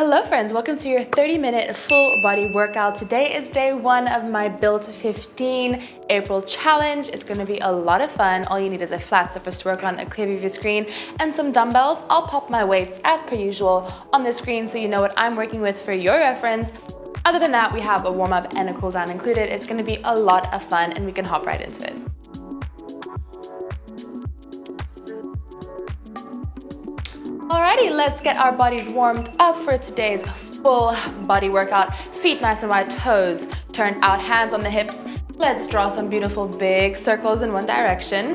Hello friends, welcome to your 30-minute full body workout. Today is day one of my Build 15 April challenge. It's gonna be a lot of fun. All you need is a flat surface to work on, a clear view of your screen, and some dumbbells. I'll pop my weights as per usual on the screen so you know what I'm working with for your reference. Other than that, we have a warm up and a cool down included. It's gonna be a lot of fun and we can hop right into it. Alrighty, let's get our bodies warmed up for today's full body workout. Feet nice and wide, toes turned out, hands on the hips. Let's draw some beautiful big circles in one direction.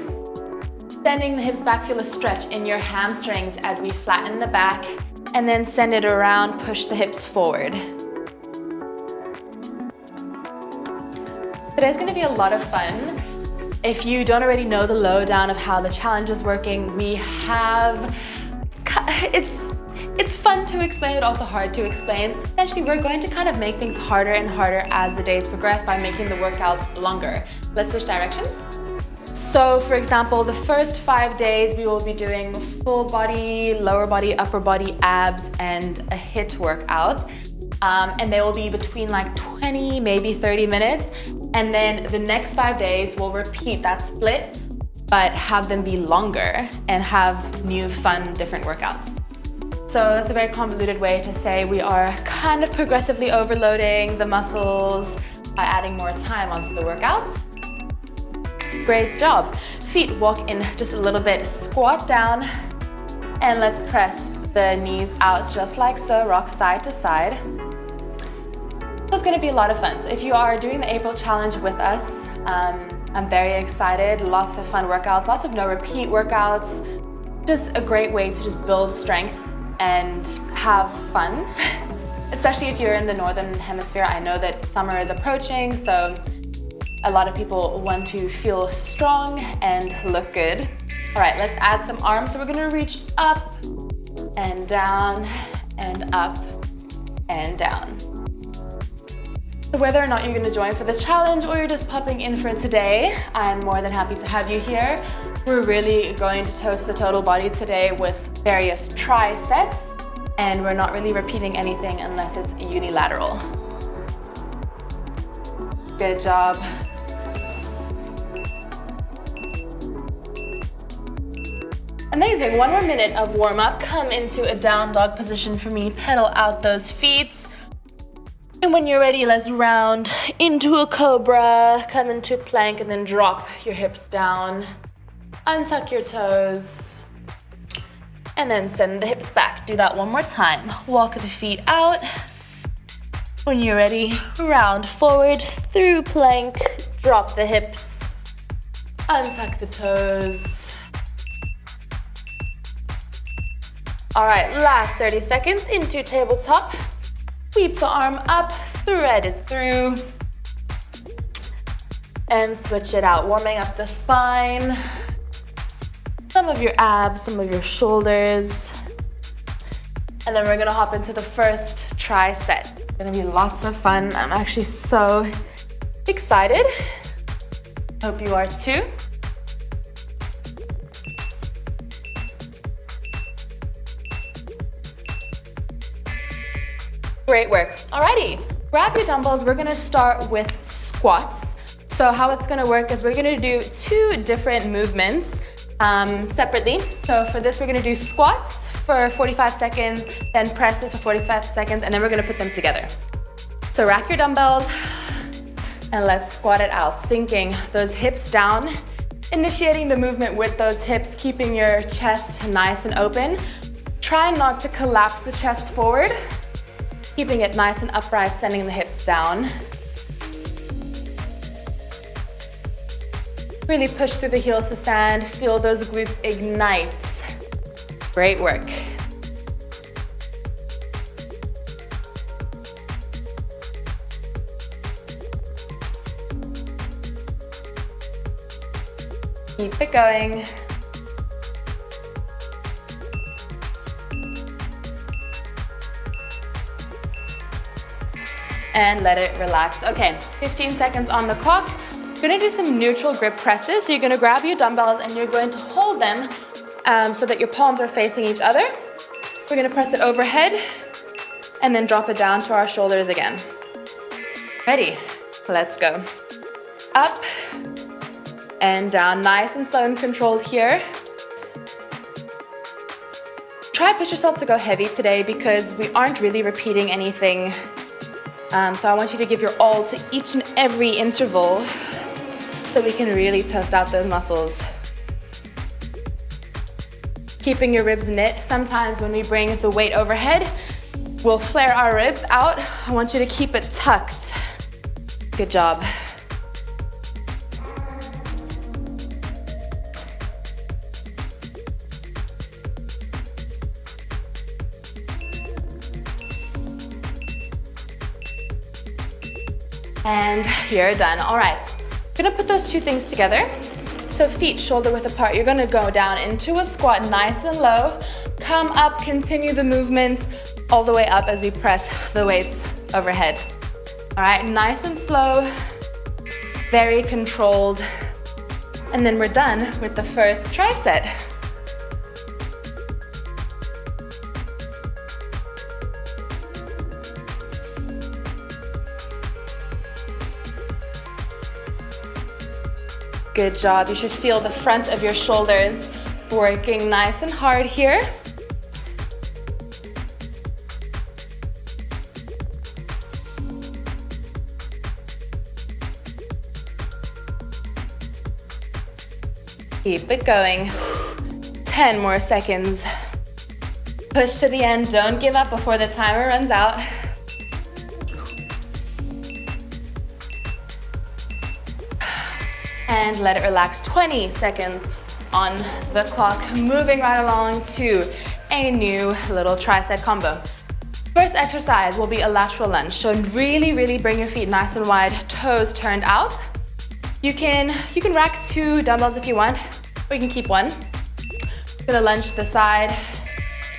Bending the hips back, feel a stretch in your hamstrings as we flatten the back and then send it around, push the hips forward. Today's gonna be a lot of fun. If you don't already know the lowdown of how the challenge is working, we have it's fun to explain, but also hard to explain. Essentially, we're going to kind of make things harder and harder as the days progress by making the workouts longer. Let's switch directions. So for example, the first 5 days, we will be doing full body, lower body, upper body, abs, and a HIIT workout. And they will be between like 20, maybe 30 minutes. And then the next 5 days, we'll repeat that split, but have them be longer and have new, fun, different workouts. So that's a very convoluted way to say we are kind of progressively overloading the muscles by adding more time onto the workouts. Great job. Feet walk in just a little bit, squat down, and let's press the knees out just like so, rock side to side. It's gonna be a lot of fun. So if you are doing the April challenge with us, I'm very excited. Lots of fun workouts, lots of no repeat workouts. Just a great way to just build strength and have fun, especially if you're in the Northern Hemisphere. I know that summer is approaching, so a lot of people want to feel strong and look good. All right, let's add some arms. So we're gonna reach up and down and up and down. So whether or not you're gonna join for the challenge or you're just popping in for today, I'm more than happy to have you here. We're really going to toast the total body today with various tri sets, and we're not really repeating anything unless it's unilateral. Good job. Amazing, 1 more minute of warm up. Come into a down dog position for me, pedal out those feet. And when you're ready, let's round into a cobra, come into plank, and then drop your hips down. Untuck your toes, and then send the hips back. Do that one more time. Walk the feet out. When you're ready, round forward through plank, drop the hips, untuck the toes. All right, last 30 seconds into tabletop. Sweep the arm up, thread it through, and switch it out, warming up the spine, some of your abs, some of your shoulders. And then we're gonna hop into the first tri set. It's gonna be lots of fun. I'm actually so excited. Hope you are too. Great work. Alrighty, grab your dumbbells. We're gonna start with squats. So how it's gonna work is we're gonna do 2 different movements separately. So for this, we're gonna do squats for 45 seconds, then presses for 45 seconds, and then we're gonna put them together. So rack your dumbbells and let's squat it out, sinking those hips down, initiating the movement with those hips, keeping your chest nice and open. Try not to collapse the chest forward. Keeping it nice and upright, sending the hips down. Really push through the heels to stand. Feel those glutes ignite. Great work. Keep it going. And let it relax. Okay, 15 seconds on the clock. We're gonna do some neutral grip presses. So you're gonna grab your dumbbells and you're going to hold them so that your palms are facing each other. We're gonna press it overhead and then drop it down to our shoulders again. Ready? Let's go. Up and down, nice and slow and controlled here. Try push yourself to go heavy today because we aren't really repeating anything. So I want you to give your all to each and every interval so we can really test out those muscles. Keeping your ribs knit. Sometimes when we bring the weight overhead, we'll flare our ribs out. I want you to keep it tucked. Good job. And you're done. All right, I'm gonna put those two things together. So feet shoulder width apart. You're gonna go down into a squat nice and low. Come up, continue the movement all the way up as we press the weights overhead. All right, nice and slow, very controlled. And then we're done with the first tricep. Good job. You should feel the front of your shoulders working nice and hard here. Keep it going. 10 more seconds. Push to the end. Don't give up before the timer runs out. And let it relax. 20 seconds on the clock. Moving right along to a new little tricep combo. First exercise will be a lateral lunge. So really bring your feet nice and wide, toes turned out. You can rack 2 dumbbells if you want, or you can keep one. Gonna lunge to the side,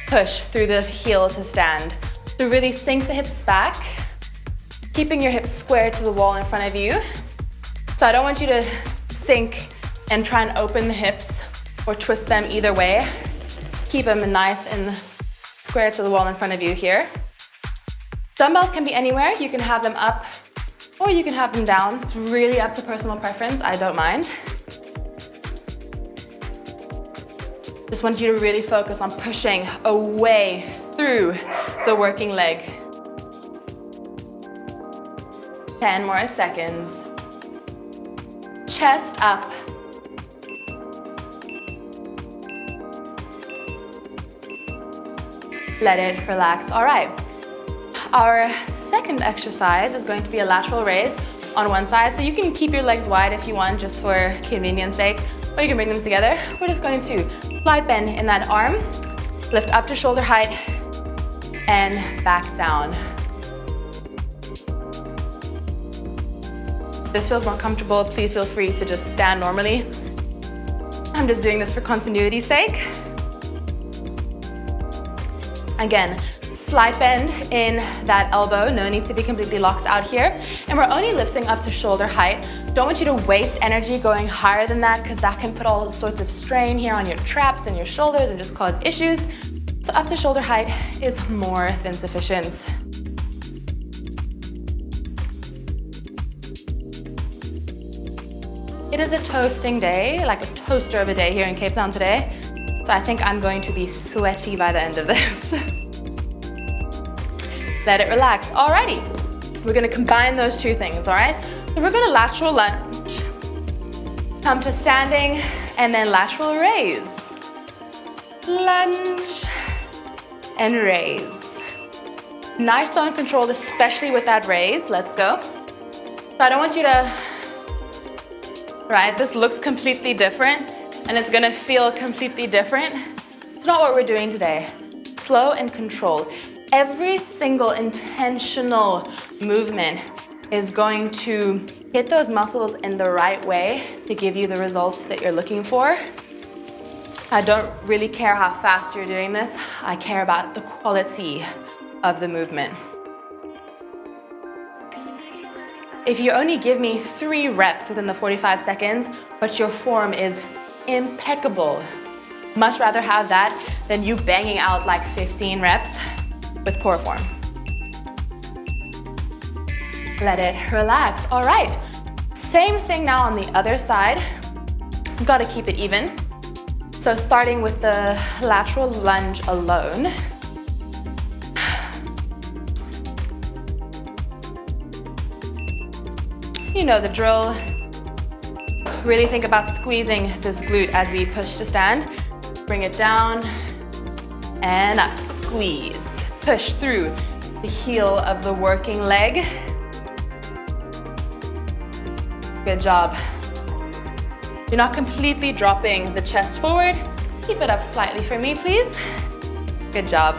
push through the heel to stand. So really sink the hips back, keeping your hips square to the wall in front of you. So I don't want you to sink and try and open the hips or twist them either way. Keep them nice and square to the wall in front of you here. Dumbbells can be anywhere. You can have them up or you can have them down. It's really up to personal preference. I don't mind. Just want you to really focus on pushing away through the working leg. 10 more seconds. Chest up. Let it relax. All right. Our second exercise is going to be a lateral raise on one side. So you can keep your legs wide if you want, just for convenience sake, or you can bring them together. We're just going to slight bend in that arm, lift up to shoulder height, and back down. If this feels more comfortable, please feel free to just stand normally. I'm just doing this for continuity's sake. Again, slight bend in that elbow. No need to be completely locked out here. And we're only lifting up to shoulder height. Don't want you to waste energy going higher than that because that can put all sorts of strain here on your traps and your shoulders and just cause issues. So up to shoulder height is more than sufficient. It is a toasting day, like a toaster of a day here in Cape Town today. So I think I'm going to be sweaty by the end of this. Let it relax. Alrighty, we're gonna combine those two things, all right? So we're gonna lateral lunge, come to standing, and then lateral raise. Lunge and raise. Nice, slow, and controlled, especially with that raise. Let's go. So I don't want you to, right? This looks completely different, and it's gonna feel completely different. It's not what we're doing today. Slow and controlled. Every single intentional movement is going to hit those muscles in the right way to give you the results that you're looking for. I don't really care how fast you're doing this. I care about the quality of the movement. If you only give me 3 reps within the 45 seconds, but your form is impeccable, much rather have that than you banging out like 15 reps with poor form. Let it relax. All right, same thing now on the other side. You've got to keep it even. So starting with the lateral lunge alone. You know the drill. Really think about squeezing this glute as we push to stand. Bring it down and up, squeeze. Push through the heel of the working leg. Good job. You're not completely dropping the chest forward. Keep it up slightly for me, please. Good job.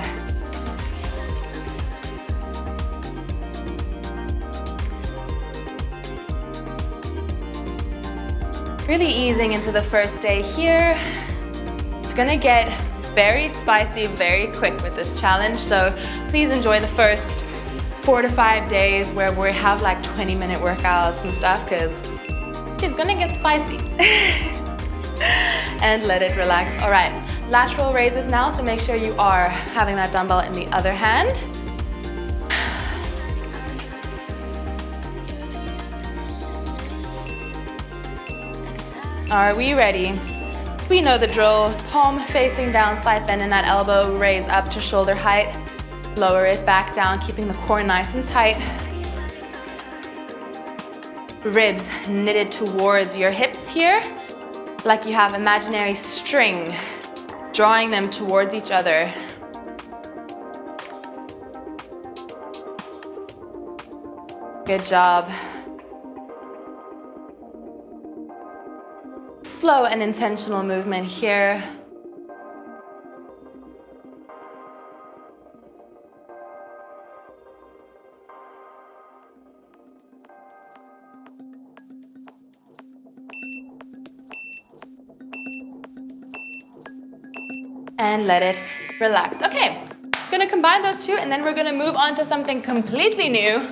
Really easing into the first day here. It's gonna get very spicy very quick with this challenge, so please enjoy the first 4 to 5 days where we have like 20-minute workouts and stuff, because she's gonna get spicy. And let it relax. All right, lateral raises now, so make sure you are having that dumbbell in the other hand. Are we ready? We know the drill. Palm facing down, slight bend in that elbow, raise up to shoulder height. Lower it back down, keeping the core nice and tight. Ribs knitted towards your hips here, like you have imaginary string, drawing them towards each other. Good job. Slow and intentional movement here. And let it relax. Okay, gonna combine those two and then we're gonna move on to something completely new.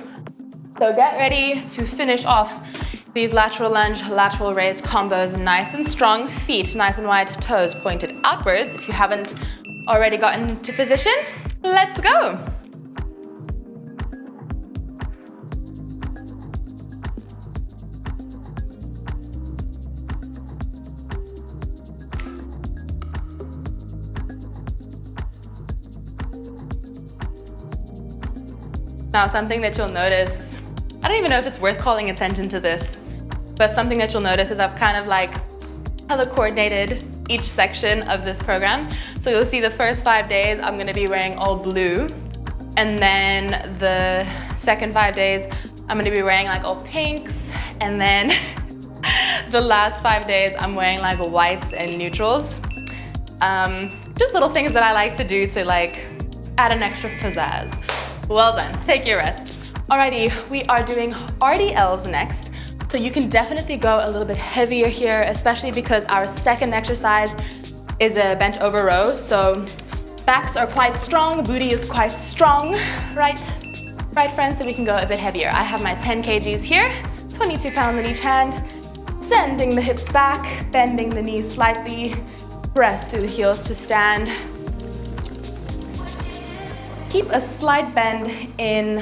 So get ready to finish off these lateral lunge, lateral raise combos nice and strong, feet nice and wide, toes pointed outwards. If you haven't already gotten into position, let's go. Now, something that you'll notice, I don't even know if it's worth calling attention to this, but something that you'll notice is I've kind of like color coordinated each section of this program. So you'll see the first 5 days, I'm gonna be wearing all blue. And then the second 5 days, I'm gonna be wearing like all pinks. And then the last 5 days, I'm wearing like whites and neutrals. Just little things that I like to do to like add an extra pizzazz. Well done, take your rest. Alrighty, we are doing RDLs next. So you can definitely go a little bit heavier here, especially because our second exercise is a bench over row. So backs are quite strong, booty is quite strong, right? Right, friends, so we can go a bit heavier. I have my 10 kgs here, 22 pounds in each hand, sending the hips back, bending the knees slightly, press through the heels to stand. Keep a slight bend in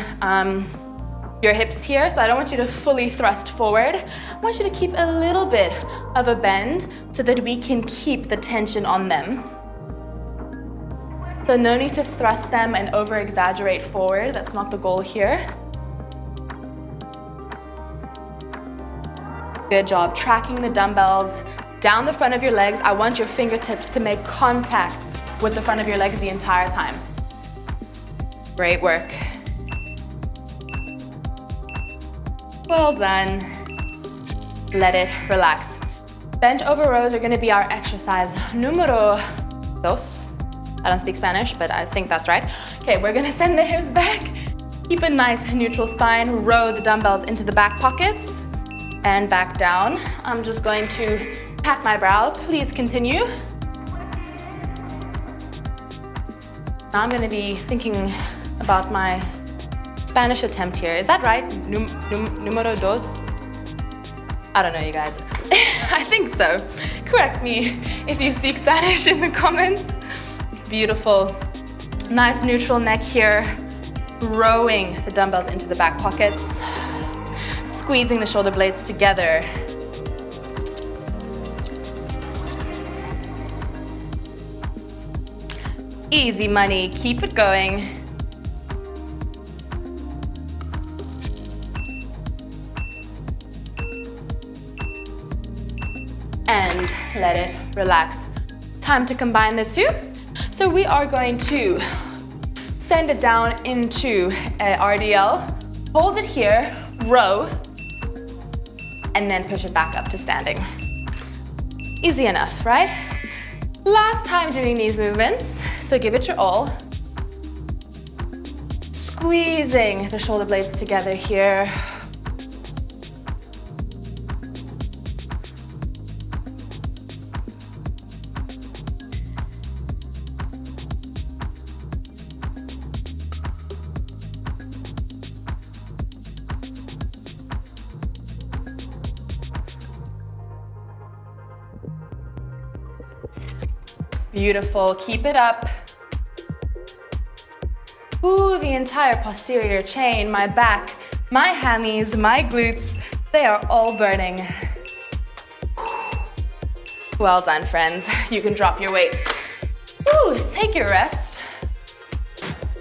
your hips here, so I don't want you to fully thrust forward. I want you to keep a little bit of a bend so that we can keep the tension on them. So no need to thrust them and over-exaggerate forward. That's not the goal here. Good job. Tracking the dumbbells down the front of your legs. I want your fingertips to make contact with the front of your legs the entire time. Great work. Well done. Let it relax. Bench over rows are going to be our exercise numero dos. I don't speak Spanish, but I think that's right. Okay, we're going to send the hips back. Keep a nice neutral spine. Row the dumbbells into the back pockets and back down. I'm just going to pat my brow. Please continue. Now I'm going to be thinking about my Spanish attempt here. Is that right? Numero dos? I don't know, you guys. I think so. Correct me if you speak Spanish in the comments. Beautiful. Nice neutral neck here. Rowing the dumbbells into the back pockets. squeezing the shoulder blades together. Easy money, keep it going. And let it relax. Time to combine the two. So we are going to send it down into a RDL, hold it here, row, and then push it back up to standing. Easy enough, right? Last time doing these movements, so give it your all. Squeezing the shoulder blades together here. Beautiful, keep it up. Ooh, the entire posterior chain, my back, my hammies, my glutes, they are all burning. Well done, friends. You can drop your weights. Ooh, take your rest.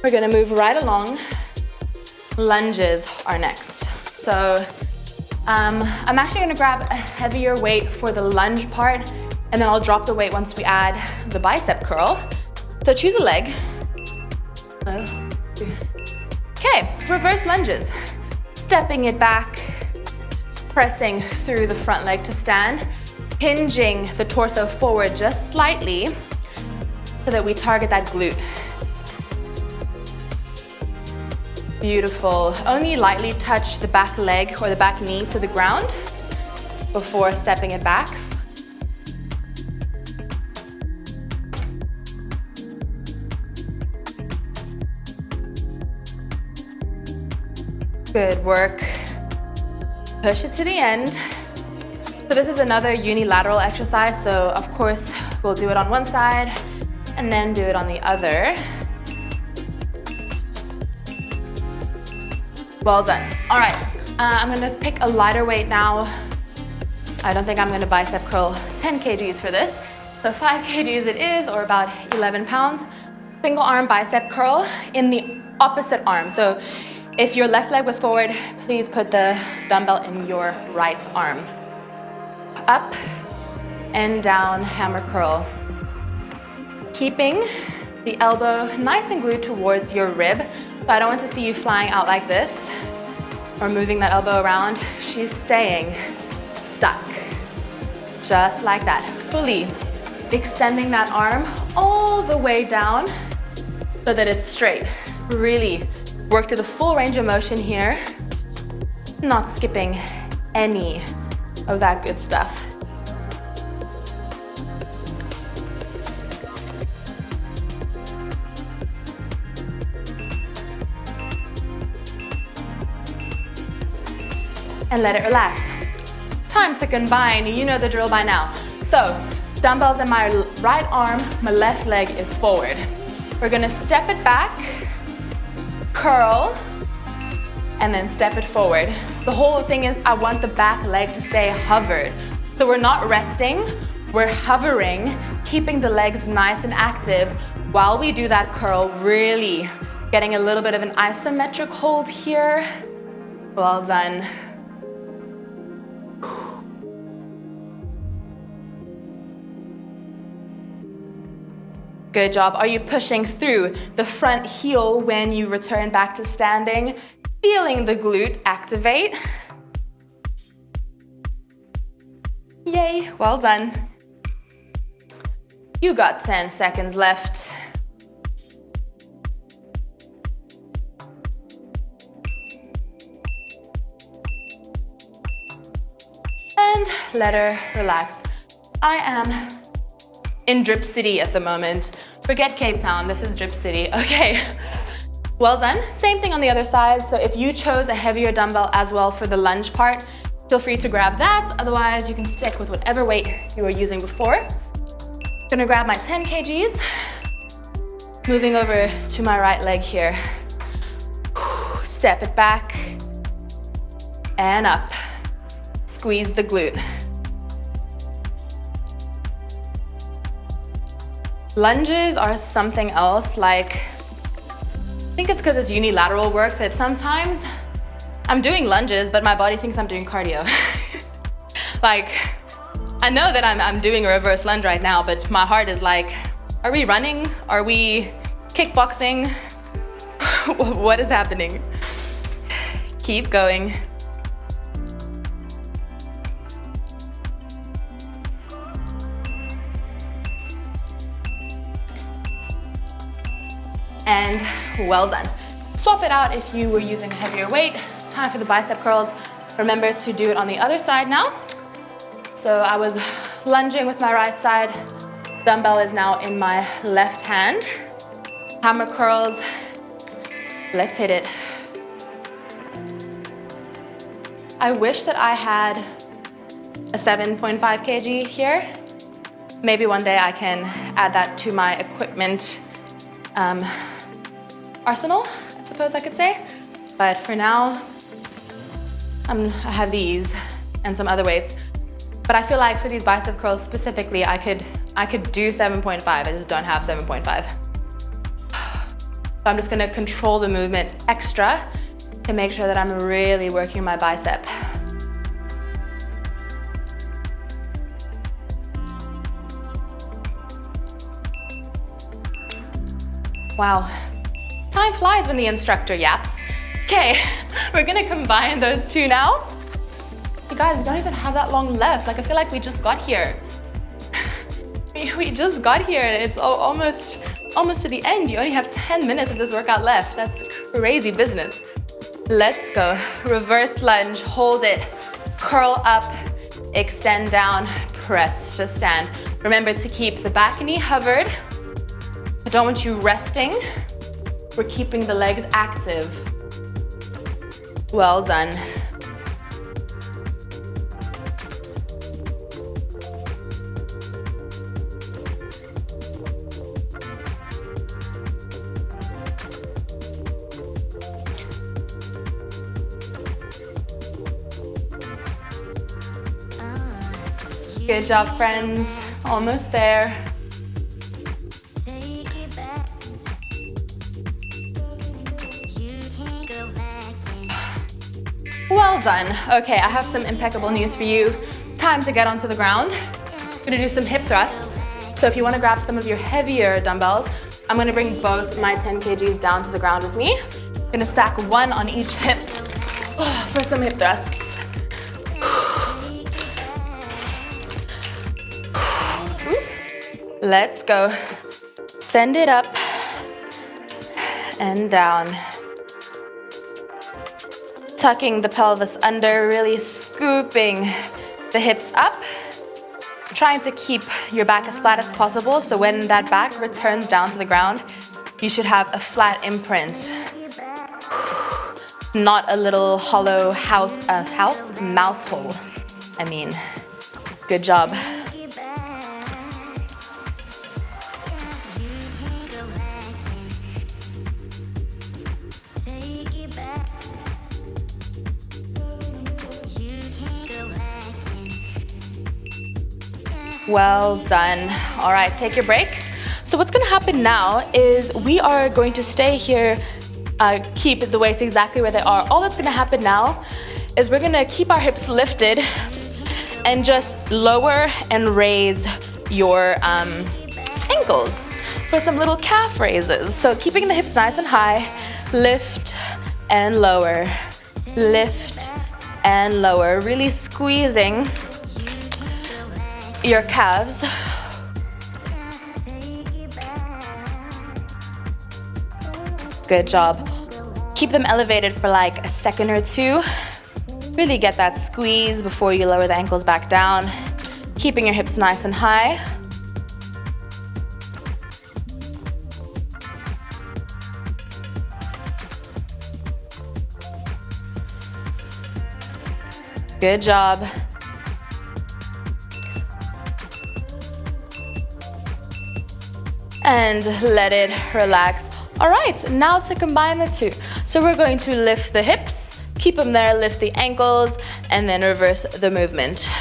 We're gonna move right along. Lunges are next. So I'm actually gonna grab a heavier weight for the lunge part, and then I'll drop the weight once we add the bicep curl. So choose a leg. Okay, reverse lunges. Stepping it back, pressing through the front leg to stand, hinging the torso forward just slightly so that we target that glute. Beautiful. Only lightly touch the back leg or the back knee to the ground before stepping it back. Good work. Push it to the end. So this is another unilateral exercise, so of course we'll do it on one side and then do it on the other. Well done. All right, I'm gonna pick a lighter weight now. I don't think I'm gonna bicep curl 10 kgs for this. So 5 kgs it is, or about 11 pounds. Single arm bicep curl in the opposite arm. So if your left leg was forward, please put the dumbbell in your right arm. Up and down, hammer curl. Keeping the elbow nice and glued towards your rib. So I don't want to see you flying out like this or moving that elbow around. She's staying stuck. Just like that, fully extending that arm all the way down so that it's straight. Really work to the full range of motion here, not skipping any of that good stuff. And let it relax. Time to combine, you know the drill by now. So, dumbbells in my right arm, my left leg is forward. We're gonna step it back, curl, and then step it forward. The whole thing is I want the back leg to stay hovered. So we're not resting, we're hovering, keeping the legs nice and active while we do that curl, really getting a little bit of an isometric hold here. Well done. Good job. Are you pushing through the front heel when you return back to standing? Feeling the glute activate. Yay, well done. You got 10 seconds left. And let her relax. I am in Drip City at the moment. Forget Cape Town, this is Drip City. Okay, well done. Same thing on the other side. So if you chose a heavier dumbbell as well for the lunge part, feel free to grab that. Otherwise, you can stick with whatever weight you were using before. Gonna grab my 10 kgs. Moving over to my right leg here. Step it back and up. Squeeze the glute. Lunges are something else. Like, I think it's because it's unilateral work that sometimes I'm doing lunges, but my body thinks I'm doing cardio. Like, I know that I'm doing a reverse lunge right now, but my heart is like, are we running? Are we kickboxing? What is happening? Keep going. And well done. Swap it out if you were using a heavier weight. Time for the bicep curls. Remember to do it on the other side now. So I was lunging with my right side. Dumbbell is now in my left hand. Hammer curls. Let's hit it. I wish that I had a 7.5 kg here. Maybe one day I can add that to my equipment arsenal, I suppose I could say. But for now, I have these and some other weights. But I feel like for these bicep curls specifically, I could do 7.5. I just don't have 7.5. So I'm just gonna control the movement extra to make sure that I'm really working my bicep. Wow, time flies when the instructor yaps. Okay, we're gonna combine those two now. You guys, we don't even have that long left. Like, I feel like we just got here. We just got here and it's almost to the end. You only have 10 minutes of this workout left. That's crazy business. Let's go. Reverse lunge, hold it, curl up, extend down, press to stand. Remember to keep the back knee hovered. I don't want you resting. We're keeping the legs active. Well done. Good job, friends. Almost there. Well done. Okay, I have some impeccable news for you. Time to get onto the ground. I'm gonna do some hip thrusts. So if you wanna grab some of your heavier dumbbells, I'm gonna bring both my 10 kgs down to the ground with me. I'm gonna stack one on each hip for some hip thrusts. Let's go. Send it up and down. Tucking the pelvis under, really scooping the hips up. Trying to keep your back as flat as possible, so when that back returns down to the ground, you should have a flat imprint. Not a little hollow mouse hole. I mean, good job. Well done. All right, take your break. So what's gonna happen now is we are going to stay here, keep the weights exactly where they are. All that's gonna happen now is we're gonna keep our hips lifted and just lower and raise your ankles for some little calf raises. So keeping the hips nice and high, lift and lower, lift and lower, really squeezing your calves. Good job. Keep them elevated for like a second or two. Really get that squeeze before you lower the ankles back down. Keeping your hips nice and high. Good job. And let it relax. All right, now to combine the two. So we're going to lift the hips, Keep them there, lift the ankles, and then reverse the movement.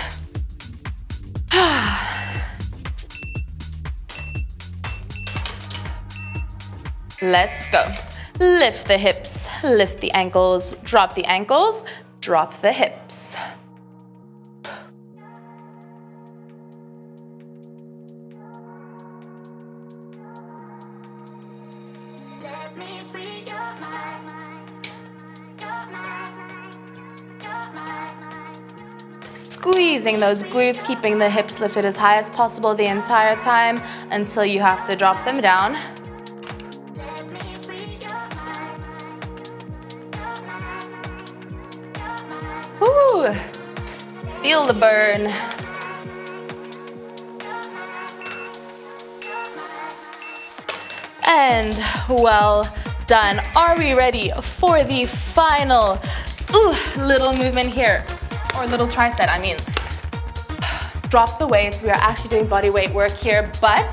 Let's go. Lift the hips, lift the ankles, drop the ankles, drop the hips. Squeezing those glutes, keeping the hips lifted as high as possible the entire time until you have to drop them down. Ooh, feel the burn. And well done. Are we ready for the final little movement here? Or little tricep, I mean. Drop the weights. We are actually doing body weight work here, but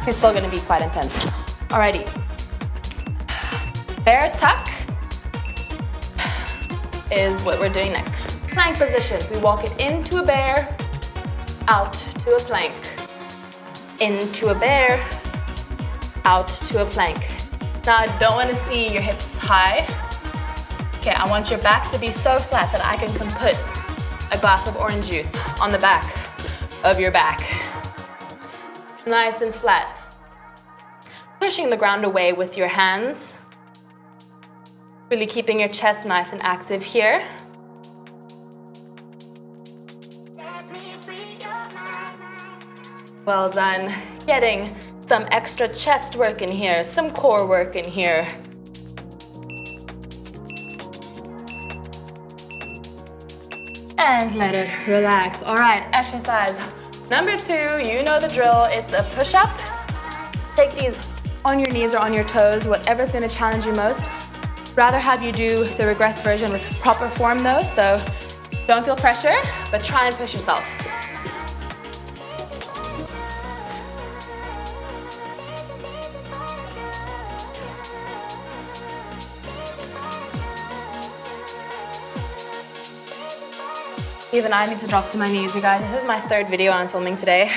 it's still gonna be quite intense. Alrighty. Bear tuck is what we're doing next. Plank position. We walk it into a bear, out to a plank. Into a bear, out to a plank. Now I don't want to see your hips high. Okay, I want your back to be so flat that I can put a glass of orange juice on the back of your back. Nice and flat. Pushing the ground away with your hands. Really keeping your chest nice and active here. Well done. Getting some extra chest work in here, some core work in here. And let it relax. All right, exercise number 2, you know the drill. It's a push-up. Take these on your knees or on your toes, whatever's gonna challenge you most. Rather have you do the regress version with proper form though, so don't feel pressure, but try and push yourself. Even I need to drop to my knees, you guys. This is my 3rd video I'm filming today.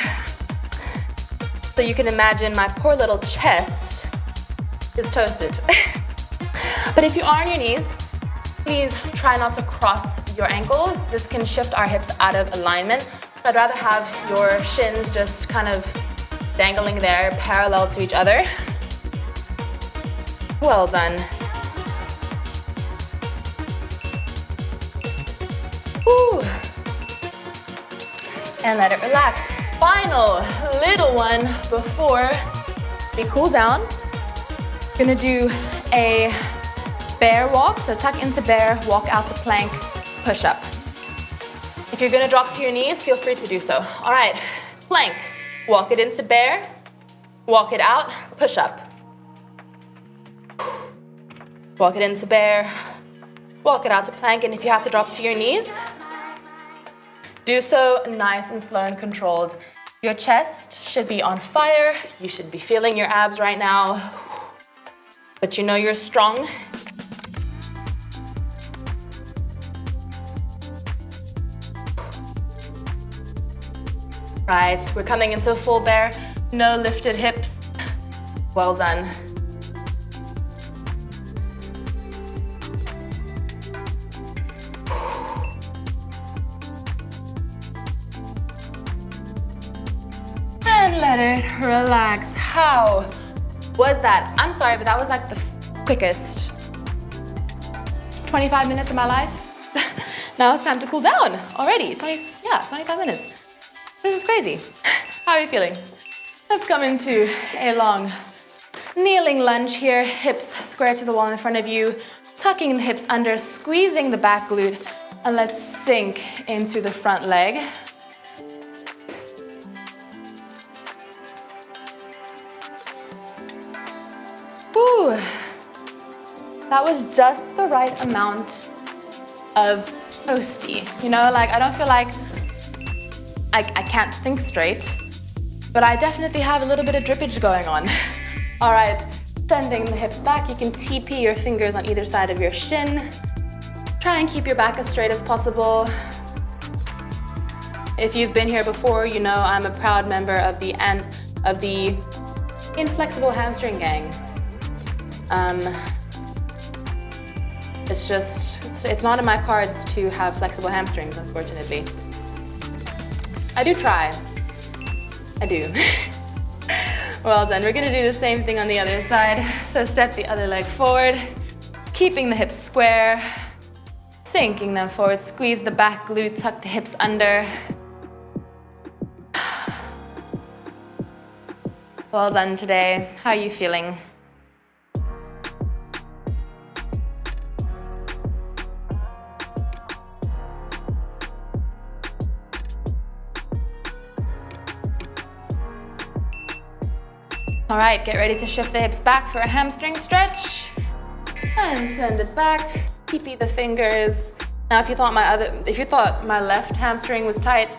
So you can imagine my poor little chest is toasted. But if you are on your knees, please try not to cross your ankles. This can shift our hips out of alignment. I'd rather have your shins just kind of dangling there, parallel to each other. Well done. Woo. And let it relax. Final little one before we cool down. Gonna do a bear walk, so tuck into bear, walk out to plank, push up. If you're gonna drop to your knees, feel free to do so. All right, plank, walk it into bear, walk it out, push up. Walk it into bear, walk it out to plank, and if you have to drop to your knees, do so nice and slow and controlled. Your chest should be on fire. You should be feeling your abs right now, but you know you're strong. Right, we're coming into a full bear, no lifted hips. Well done. And let it relax. How was that? I'm sorry, but that was like the quickest 25 minutes of my life. Now it's time to cool down already. 25 minutes. This is crazy. How are you feeling? Let's come into a long kneeling lunge here. Hips square to the wall in front of you. Tucking the hips under, squeezing the back glute. And let's sink into the front leg. Woo. That was just the right amount of toasty. You know, like I don't feel like I can't think straight, but I definitely have a little bit of drippage going on. All right, Sending the hips back. You can TP your fingers on either side of your shin. Try and keep your back as straight as possible. If you've been here before, you know I'm a proud member of the inflexible hamstring gang. It's not in my cards to have flexible hamstrings, unfortunately. I do try. I do. Well done. We're gonna do the same thing on the other side. So step the other leg forward, keeping the hips square, sinking them forward, squeeze the back glute, tuck the hips under. Well done today. How are you feeling? All right, get ready to shift the hips back for a hamstring stretch. And send it back, TP the fingers. Now if you thought my left hamstring was tight,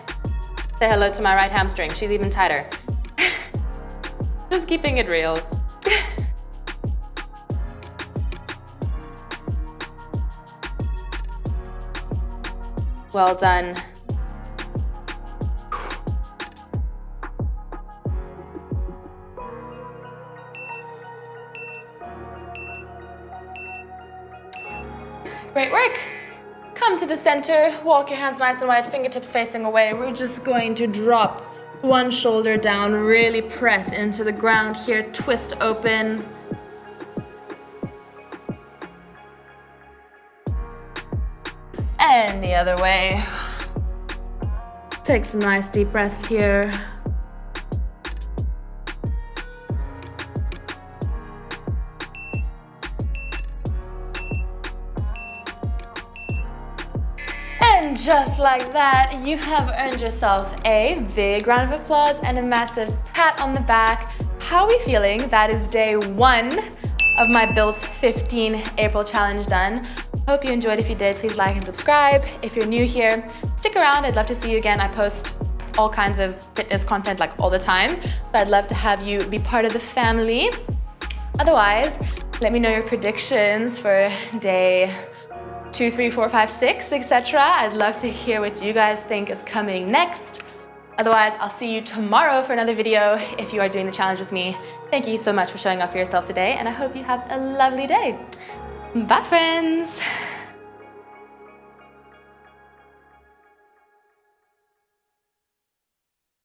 say hello to my right hamstring. She's even tighter. Just keeping it real. Well done. Great work. Come to the center, walk your hands nice and wide, fingertips facing away. We're just going to drop one shoulder down, really press into the ground here, twist open. And the other way. Take some nice deep breaths here. And just like that, you have earned yourself a big round of applause and a massive pat on the back. How are we feeling? That is day 1 of my Built 15 April challenge done. Hope you enjoyed. If you did, please like and subscribe. If you're new here, stick around. I'd love to see you again. I post all kinds of fitness content like all the time, but I'd love to have you be part of the family. Otherwise, let me know your predictions for day 2, 3, 4, 5, 6, etc. I'd love to hear what you guys think is coming next. Otherwise, I'll see you tomorrow for another video if you are doing the challenge with me. Thank you so much for showing up for yourself today, and I hope you have a lovely day. Bye, friends.